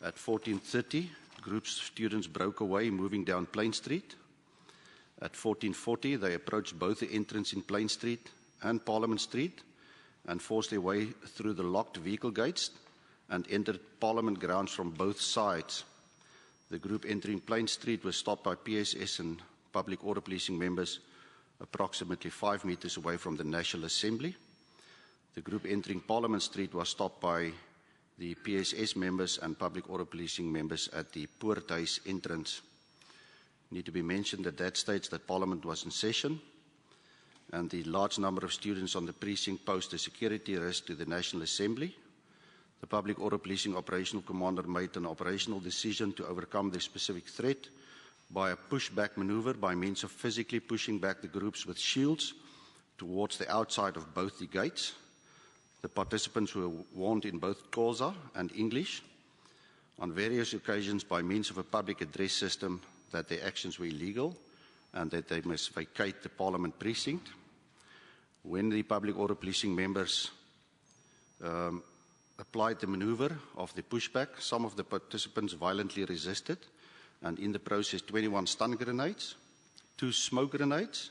At 14:30, groups of students broke away, moving down Plain Street. At 14:40, they approached both the entrance in Plain Street and Parliament Street and forced their way through the locked vehicle gates and entered Parliament grounds from both sides. The group entering Plain Street was stopped by PSS and public order policing members approximately 5 meters away from the National Assembly. The group entering Parliament Street was stopped by the PSS members and public order policing members at the Poorthuis entrance. It need to be mentioned at that stage that Parliament was in session, and the large number of students on the precinct posed a security risk to the National Assembly. The public order policing operational commander made an operational decision to overcome the specific threat by a pushback maneuver by means of physically pushing back the groups with shields towards the outside of both the gates. The participants were warned in both Xhosa and English on various occasions by means of a public address system that their actions were illegal and that they must vacate the Parliament precinct. When the public order policing members applied the maneuver of the pushback, some of the participants violently resisted, and in the process 21 stun grenades, 2 smoke grenades,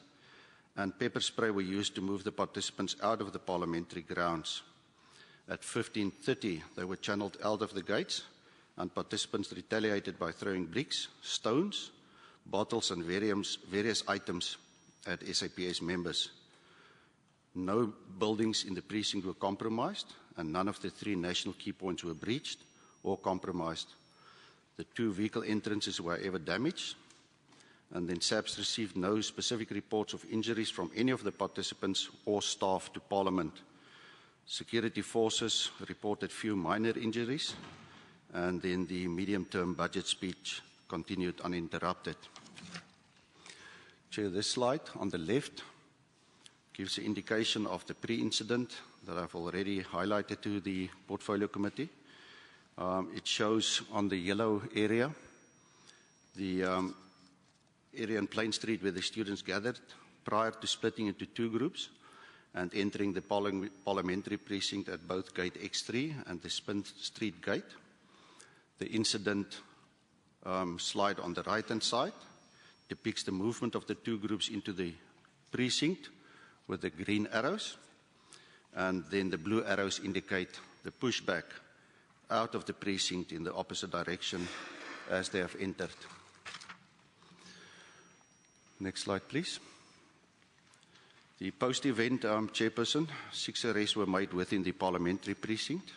and pepper spray were used to move the participants out of the parliamentary grounds. At 15:30, they were channeled out of the gates, and participants retaliated by throwing bricks, stones, bottles, and various items at SAPS members. No buildings in the precinct were compromised, and none of the 3 national key points were breached or compromised. The 2 vehicle entrances were ever damaged, and then SAPS received no specific reports of injuries from any of the participants or staff to Parliament. Security forces reported few minor injuries, and then the medium-term budget speech continued uninterrupted. Chair, this slide on the left gives an indication of the pre-incident that I've already highlighted to the Portfolio Committee. It shows on the yellow area the area in Plain Street where the students gathered prior to splitting into 2 groups and entering the parliamentary precinct at both Gate X3 and the Spin Street Gate. The incident slide on the right-hand side depicts the movement of the 2 groups into the precinct with the green arrows, and then the blue arrows indicate the pushback out of the precinct in the opposite direction as they have entered. Next slide, please. The post-event, Chairperson, 6 arrests were made within the parliamentary precinct.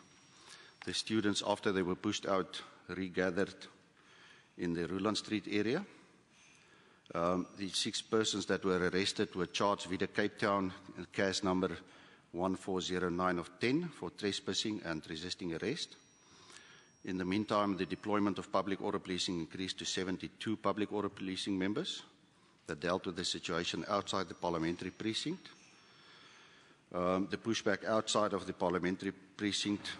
The students, after they were pushed out, regathered in the Ruland Street area. The 6 persons that were arrested were charged via Cape Town case number 1409 of 10 for trespassing and resisting arrest. In the meantime, the deployment of public order policing increased to 72 public order policing members that dealt with the situation outside the parliamentary precinct. The pushback outside of the parliamentary precinct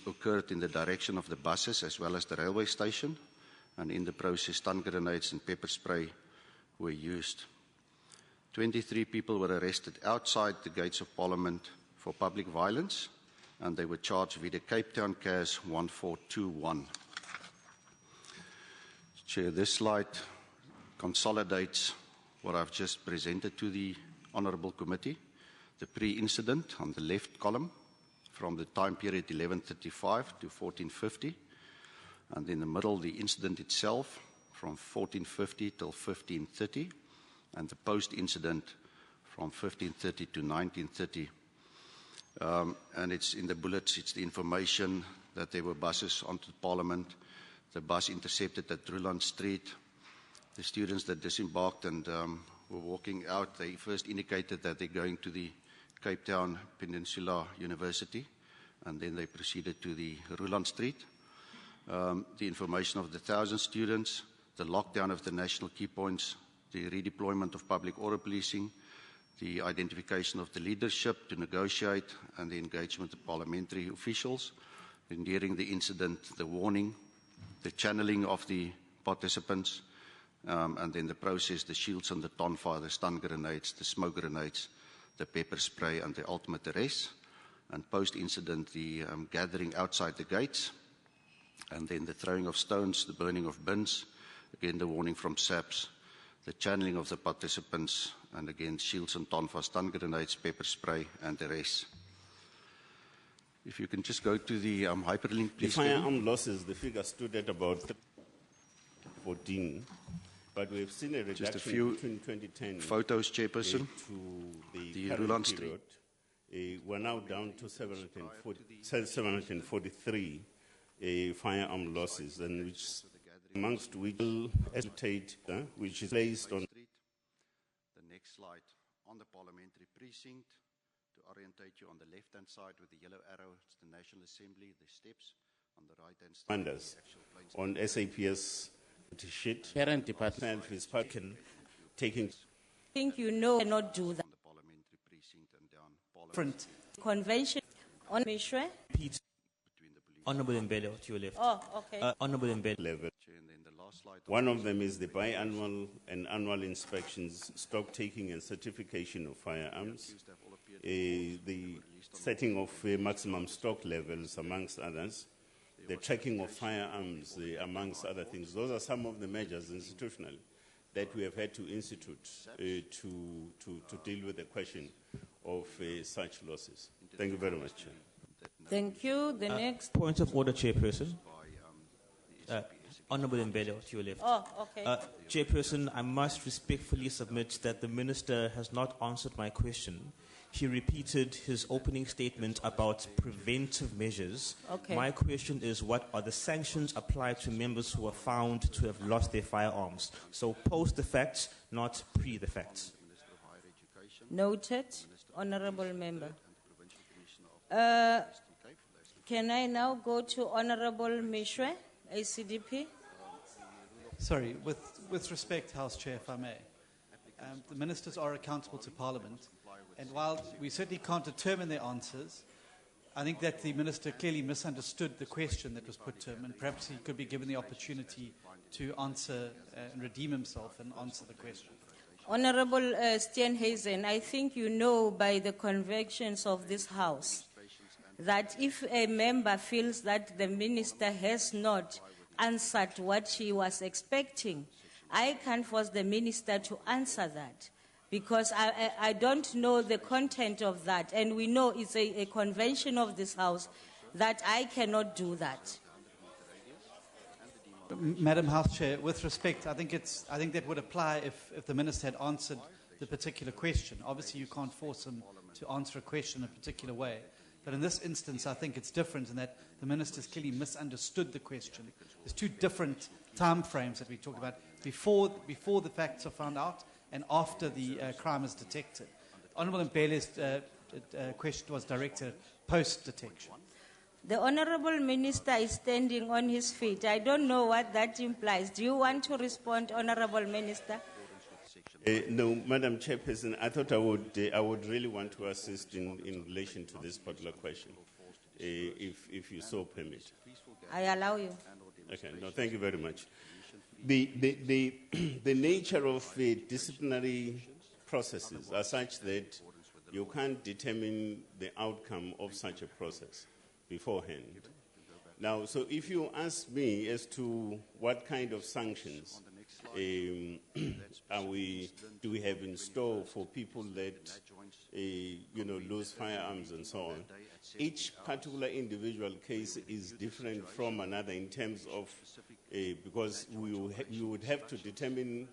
occurred in the direction of the buses as well as the railway station, and in the process stun grenades and pepper spray were used. 23 people were arrested outside the gates of Parliament for public violence, and they were charged via the Cape Town CAS 1421. Chair, this slide consolidates what I've just presented to the Honourable Committee. The pre-incident on the left column from the time period 11:35 to 14:50, and in the middle the incident itself from 14:50 till 15:30, and the post-incident from 15:30 to 19:30. And it's in the bullets, it's the information that there were buses onto Parliament, the bus intercepted at Ruland Street. The students that disembarked and were walking out, they first indicated that they're going to the Cape Town Peninsula University, and then they proceeded to the Ruland Street. The information of the 1,000 students, the lockdown of the national key points, the redeployment of public order policing, the identification of the leadership to negotiate, and the engagement of parliamentary officials. And during the incident, the warning, the channeling of the participants, and then the process, the shields and the tonfire, the stun grenades, the smoke grenades, the pepper spray, and the ultimate arrest. And post-incident, the gathering outside the gates, And then the throwing of stones, the burning of bins, again the warning from SABC, the channeling of the participants, and again shields and tonfa, stun grenades, pepper spray, and the rest. If you can just go to the hyperlink, please. The firearm losses, the figure stood at about 14, but we've seen a reduction just a few between 2010 photos, Chairperson, to the Roland current Street. period. We're now down to 743 firearm losses, and which amongst which which is placed on the next slide on the parliamentary precinct. To orientate you on the left-hand side with the yellow arrow, it's the National Assembly, the steps. On the right-hand side, commanders on SAPS sheet. Parent department Is taking. I think you know cannot do that. on the parliamentary precinct and down Different convention on Mishwe. between the police. Honorable Mbele to your left. Oh, okay. Honorable Mbele. Level. And then the last slide. One of them is the biannual and annual inspections, stock taking and certification of firearms, the setting of maximum stock levels, amongst others, the tracking of firearms, amongst other things. Those are some of the measures institutionally that we have had to institute to deal with the question of such losses. Thank you very much, Chair. Thank you. The next. Point of order, Chairperson. Honorable Mbele to your left. Oh, okay. Chairperson, I must respectfully submit that the Minister has not answered my question. He repeated his opening statement about preventive measures. Okay. My question is, what are the sanctions applied to members who are found to have lost their firearms? So post the facts, not pre the facts. Noted. Honorable Member. Can I now go to Honorable Mishwe, ACDP? Sorry, with respect, House Chair, if I may. The ministers are accountable to Parliament, and while we certainly can't determine their answers, I think that the minister clearly misunderstood the question that was put to him, and perhaps he could be given the opportunity to answer and redeem himself and answer the question. Honorable Steenhuisen, I think you know by the conventions of this House that if a member feels that the minister has not answered what she was expecting, I can force the minister to answer that, because I don't know the content of that, and we know it's a convention of this House that I cannot do that. Madam House Chair, with respect, I think that would apply if the minister had answered the particular question. Obviously, you can't force him to answer a question in a particular way. But in this instance, I think it's different in that the minister's clearly misunderstood the question. There's two different time frames that we talk about: before the facts are found out and after the crime is detected. Honourable Mbele's question was directed post-detection. The Honourable Minister is standing on his feet. I don't know what that implies. Do you want to respond, Honourable Minister? No, Madam Chairperson, I thought I would really want to assist in relation to this particular question, if you so permit. I allow you. Okay, no, thank you very much. The nature of disciplinary processes are such that you can't determine the outcome of such a process beforehand. Now, so if you ask me as to what kind of sanctions do we have in store for people that lose firearms and so on, each particular individual case is different from another in terms of because you would have to determine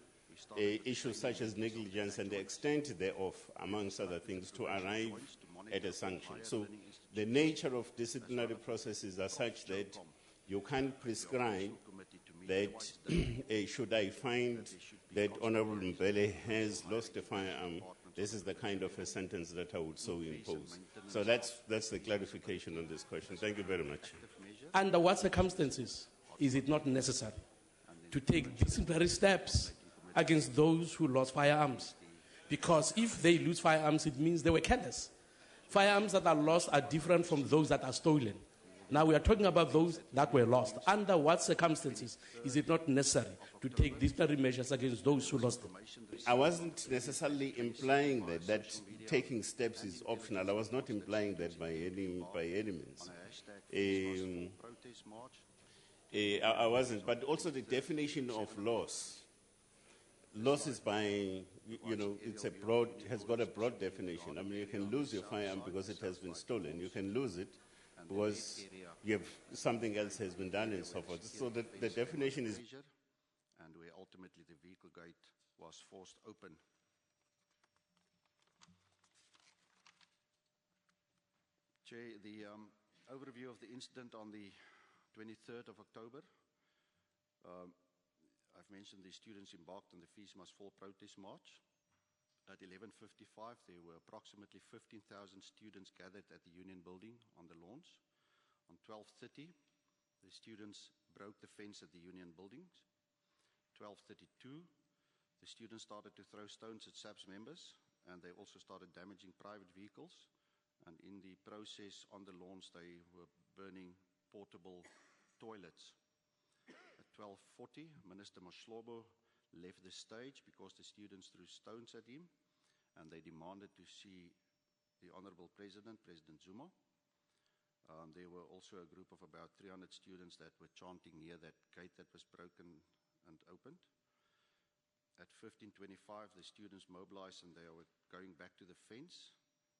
issues such as negligence and the extent thereof, amongst other things, to arrive at a sanction. So the nature of disciplinary processes are such that you can't prescribe that should I find that Honourable Mbele has lost a firearm, this is the kind of a sentence that I would so impose. So that's the clarification on this question. Thank you very much. Under what circumstances is it not necessary to take disciplinary steps against those who lost firearms? Because if they lose firearms, it means they were careless. Firearms that are lost are different from those that are stolen. Now we are talking about those that were lost. Under what circumstances is it not necessary to take disciplinary measures against those who lost them? I wasn't necessarily implying that taking steps is optional. I was not implying that by any means. I wasn't, but also the definition of loss. Loss is by, it's has got a broad definition. I mean, you can lose your firearm because it has been stolen. You can lose it because something else has been done and so forth. So the definition is... And where ultimately the vehicle gate was forced open. Chair, the overview of the incident on the 23rd of October. I've mentioned the students embarked on the Fees Must Fall protest march. At 11:55, there were approximately 15,000 students gathered at the Union Building on the lawns. On 12:30, the students broke the fence at the Union Buildings. 12:32, the students started to throw stones at SABC members, and they also started damaging private vehicles. And in the process, on the lawns, they were burning portable toilets. At 12:40, Minister Mashlobo left the stage because the students threw stones at him, and they demanded to see the Honorable President, President Zuma. There were also a group of about 300 students that were chanting near that gate that was broken and opened. At 15:25, the students mobilized and they were going back to the fence.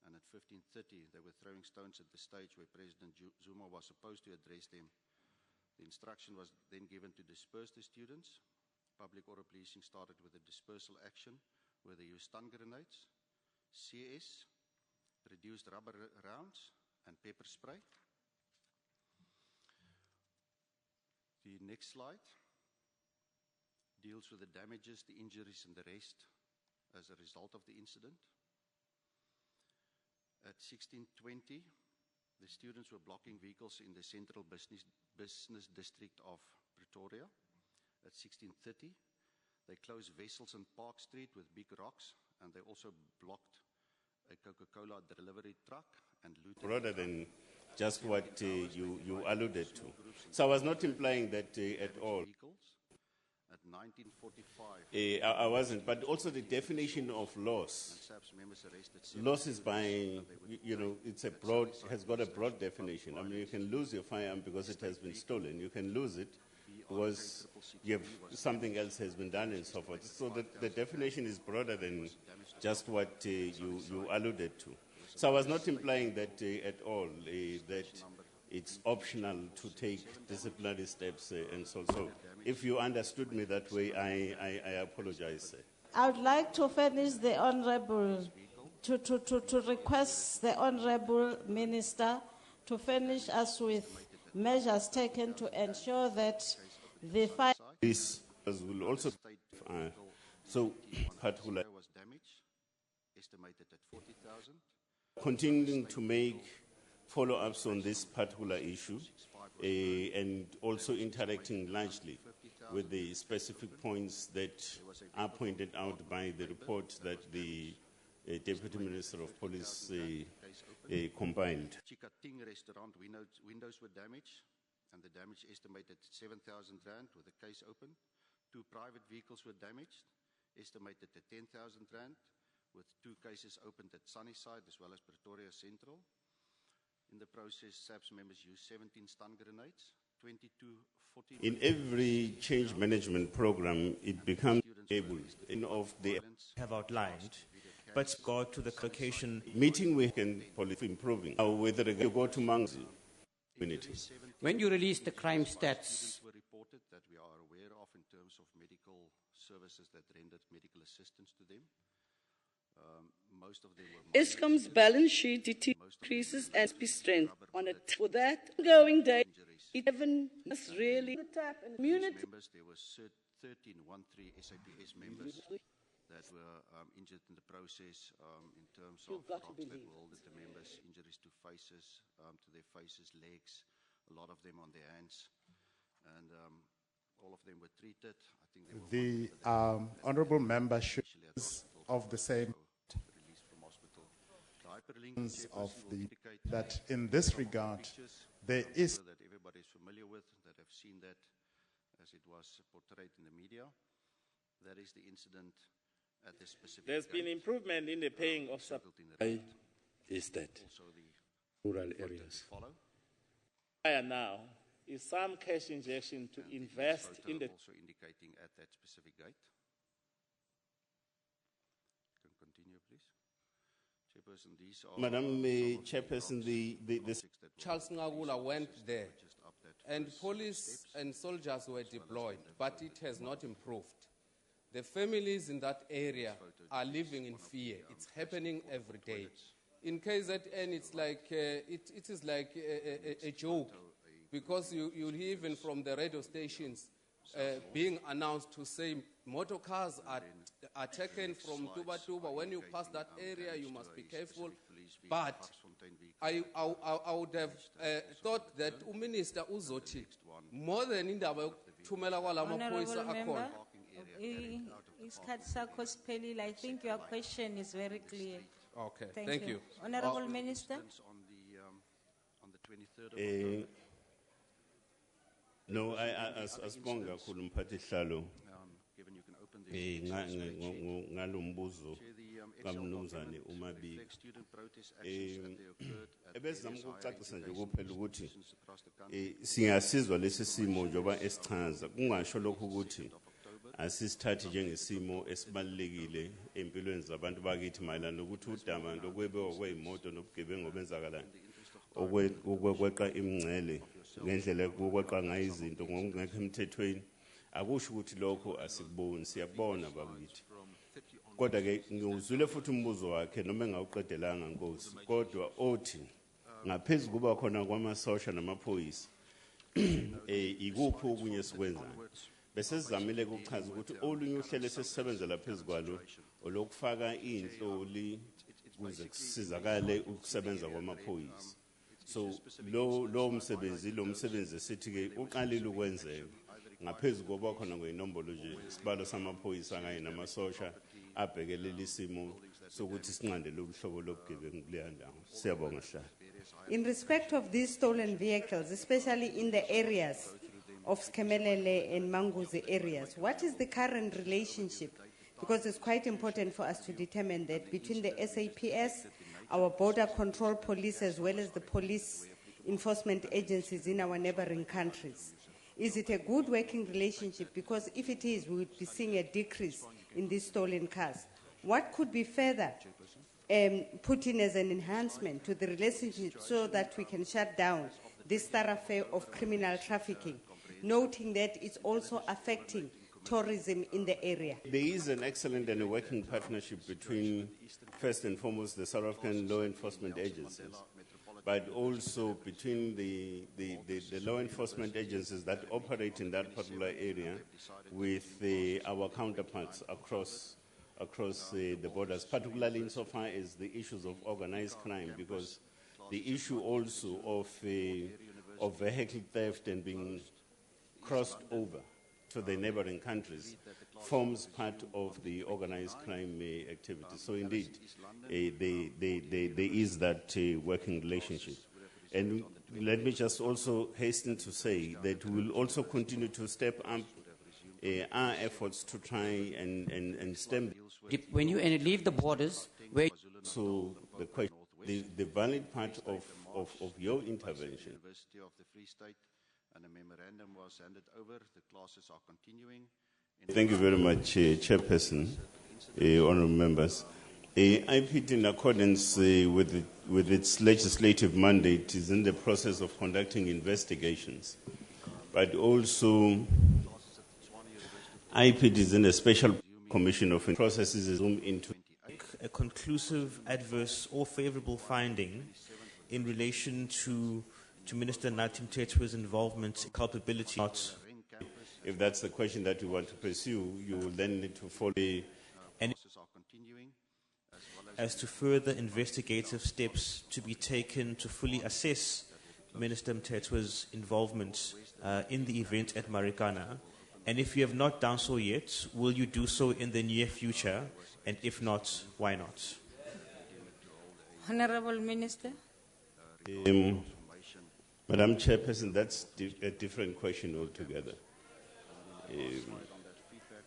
And at 15:30, they were throwing stones at the stage where President Zuma was supposed to address them. The instruction was then given to disperse the students. Public order policing started with a dispersal action where they used stun grenades, CS, reduced rubber rounds, and pepper spray. The next slide deals with the damages, the injuries, and the rest as a result of the incident. At 16:20, the students were blocking vehicles in the central business district of Pretoria. At 16:30, they closed Wessels and Park Street with big rocks, and they also blocked a Coca-Cola delivery truck and looted. Broader than just what you alluded to. So I was not implying that at all. At 19:45, I wasn't, but also the definition of loss. Loss is by, has got a broad definition. I mean, you can lose your firearm because it has been stolen. You can lose it because something else has been done and so forth. So the definition is broader than just what you alluded to. So I was not implying that at all, that it's optional to take disciplinary steps and so. So if you understood me that way, I apologize. I would like to furnish the Honorable, to request the Honorable Minister to furnish us with measures taken to ensure that the fire... This will also... so particular... was damaged, estimated at 40,000. Continuing to make follow-ups on this particular issue and also interacting largely with the specific points that are pointed out by the report that the Deputy Minister of Police compiled. Chikating restaurant windows were damaged, and the damage estimated 7,000 rand with the case open. 2 private vehicles were damaged, estimated at 10,000 rand, with 2 cases opened at Sunnyside as well as Pretoria Central. In the process, SABC members used 17 stun grenades, 22 40. In every change management program, it becomes able of the have outlined, but go to the location. Meeting we can improving. With regard to go to Mangzi. When you release the crime stats, were reported that we are aware of in terms of medical services that rendered medical assistance to them. Most of them were Eskom's balance sheet decreases and SP strength on it. For that ongoing day, 11 is really the tap and community members. There were 13 SAPS members that were injured in the process in terms of rocks that were hurled at the members, injuries to faces, to their faces, legs, a lot of them on their hands, and all of them were treated. I think they were the honourable member should of the same of the that in this regard there is that everybody is familiar with, that have seen that as it was portrayed in the media. That is the incident at this specific There's been improvement in the paying of supply. Is that also the rural areas? follow. Fire now is some cash injection to invest in the. Also indicating at that specific gate. You can continue, please. Chairperson, these are Madam Chairperson, the Charles Ngagula went there, and police and soldiers were deployed, but it has not improved. The families in that area are living in fear. It's happening every day. In KZN, it's like it is like a joke, because you'll hear even from the radio stations being announced to say motor cars are taken from Tuba Tuba. When you pass that area, you must be careful. But I would have thought that Minister Uzoti, more than in the Tumela Honorable Member, I think your question is very clear. Okay, Thank you. Honorable Minister. On the 23rd of no, asibonga kakhulu mphathi sihlalo given you can open the ngalombuzo kaMnumzane uMabiko. Ebezama ukucacisa nje kuphela ukuthi siyasizwa lesi simo njoba esichaza, kungasho lokho ukuthi asisithathi njengesimo esibalekile empilweni zabantu bakithi mayelana nokuthi udama lokwebewa kwezimoto nobugebengu obenzakalayo okweqa imingcele ngendlela kokweqa ngayo izinto ngokungekho emthethweni, akusho ukuthi lokho asikuboni, siyabona bakithi. Kodwa ke ngiwuzwile futhi umbuzo wakhe noma engawuqedelanga Nkosi, kodwa othi ngaphezulu kuba khona kwamasosha namaphoyisa ikuphi okunye sikwenzayo. Bese sizamile ukuchaza ukuthi olunye uhlelo sesisebenzela phezulu kwalo olokufaka inhloli ukuze kusizakale ukusebenza kwamaphoyisa. So lo msebenzi esithi ke uqalile ukwenzeka ngaphezulu koba khona kwenombolo nje isibalo samaphoyisa kanye namasosha abhekelela isimo sokuthi sinqandele ubuhlobo lobugebengu kuleya ndawo. Siyabonga Hlala. In respect of these stolen vehicles, especially in the areas of Skemelele and Manguzi areas, what is the current relationship? Because it's quite important for us to determine that between the SAPS, our border control police, as well as the police enforcement agencies in our neighboring countries. Is it a good working relationship? Because if it is, we would be seeing a decrease in these stolen cars. What could be further put in as an enhancement to the relationship so that we can shut down this thoroughfare of criminal trafficking, noting that it's also affecting tourism in the area? There is an excellent and a working partnership between, first and foremost, the South African law enforcement agencies, but also between the law enforcement agencies that operate in that particular area with our counterparts across the borders, particularly insofar as the issues of organized crime, because the issue also of vehicle theft and being crossed over to the neighboring countries forms part of the organized crime activity. So indeed, there is that working relationship. And let me just also hasten to say that we will also continue to step up our efforts to try and stem. When you leave the borders, where so the question, the valid part of your intervention. University of the Free State, and a memorandum was handed over. The classes are continuing. Thank you very much, Chairperson, honourable members. IPT, in accordance with its legislative mandate, is in the process of conducting investigations, but also IPT is in a special commission of processes into a conclusive, adverse, or favourable finding in relation to Minister Nathi Mthethwe's involvement, culpability, not. If that's the question that you want to pursue, you will then need to follow. And as to further investigative steps to be taken to fully assess Minister Mthethwe's involvement in the event at Marikana. And if you have not done so yet, will you do so in the near future? And if not, why not? Honorable Minister. Madam Chairperson, that's a different question altogether.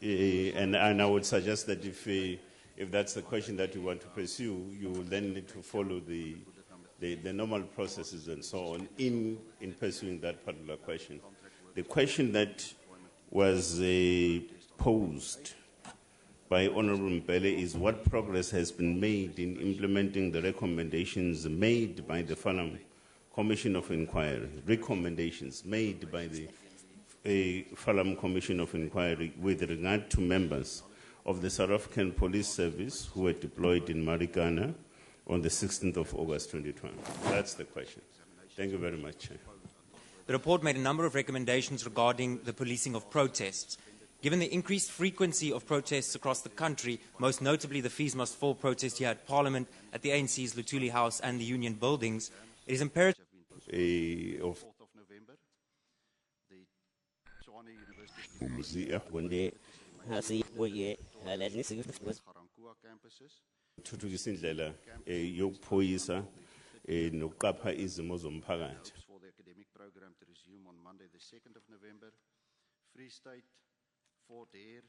And I would suggest that if that's the question that you want to pursue, you will then need to follow the the normal processes and so on in pursuing that particular question. The question that was posed by Honorable Mpele is what progress has been made in implementing the recommendations made by the Falam Commission of Inquiry, recommendations made by the Falam Commission of Inquiry with regard to members of the South African Police Service who were deployed in Marikana on the 16th of August 2020. That's the question. Thank you very much, Chair. The report made a number of recommendations regarding the policing of protests. Given the increased frequency of protests across the country, most notably the Fees Must Fall protest here at Parliament, at the ANC's Luthuli House and the Union buildings, it is imperative... Thuthukisa indlela yokuphoyisa nokuqapha izimo zomphakathi. For the academic program to resume on Monday the 2nd of November. Free State, Fort Hare,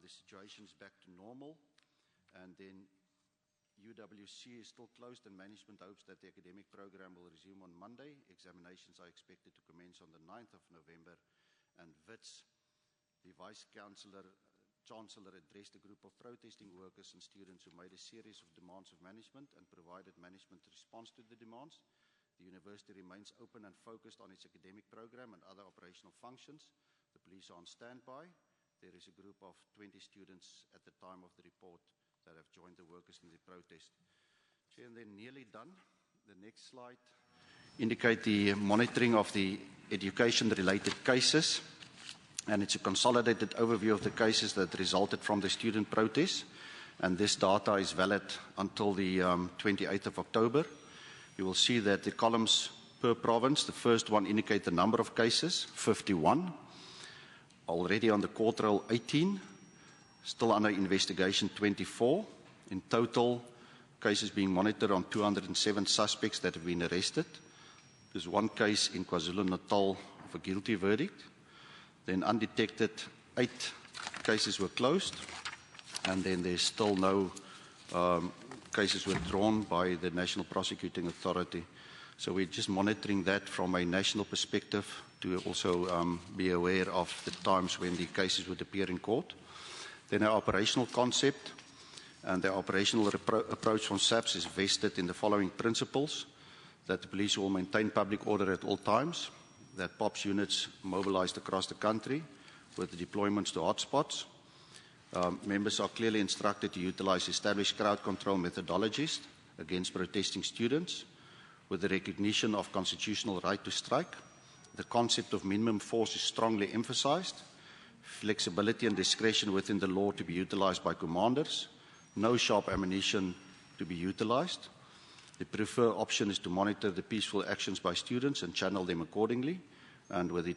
the situation is back to normal, and then UWC is still closed and management hopes that the academic program will resume on Monday. Examinations are expected to commence on the 9th of November, and Wits, the Vice Chancellor addressed a group of protesting workers and students who made a series of demands of management and provided management response to the demands. The university remains open and focused on its academic program and other operational functions. The police are on standby. There is a group of 20 students at the time of the report that have joined the workers in the protest. Chair, and they're nearly done. The next slide indicate the monitoring of the education-related cases. And it's a consolidated overview of the cases that resulted from the student protests. And this data is valid until the 28th of October. You will see that the columns per province, the first one indicate the number of cases, 51. Already on the court roll, 18. Still under investigation, 24. In total, cases being monitored on 207 suspects that have been arrested. There's one case in KwaZulu-Natal of a guilty verdict. Then undetected, 8 cases were closed, and then there's still no cases withdrawn by the National Prosecuting Authority. So we're just monitoring that from a national perspective to also be aware of the times when the cases would appear in court. Then our operational concept and the operational approach from SABC is vested in the following principles: that the police will maintain public order at all times, that POPs units mobilized across the country with the deployments to hotspots. Members are clearly instructed to utilize established crowd control methodologies against protesting students with the recognition of constitutional right to strike. The concept of minimum force is strongly emphasized. Flexibility and discretion within the law to be utilized by commanders. No sharp ammunition to be utilized. The preferred option is to monitor the peaceful actions by students and channel them accordingly, and with the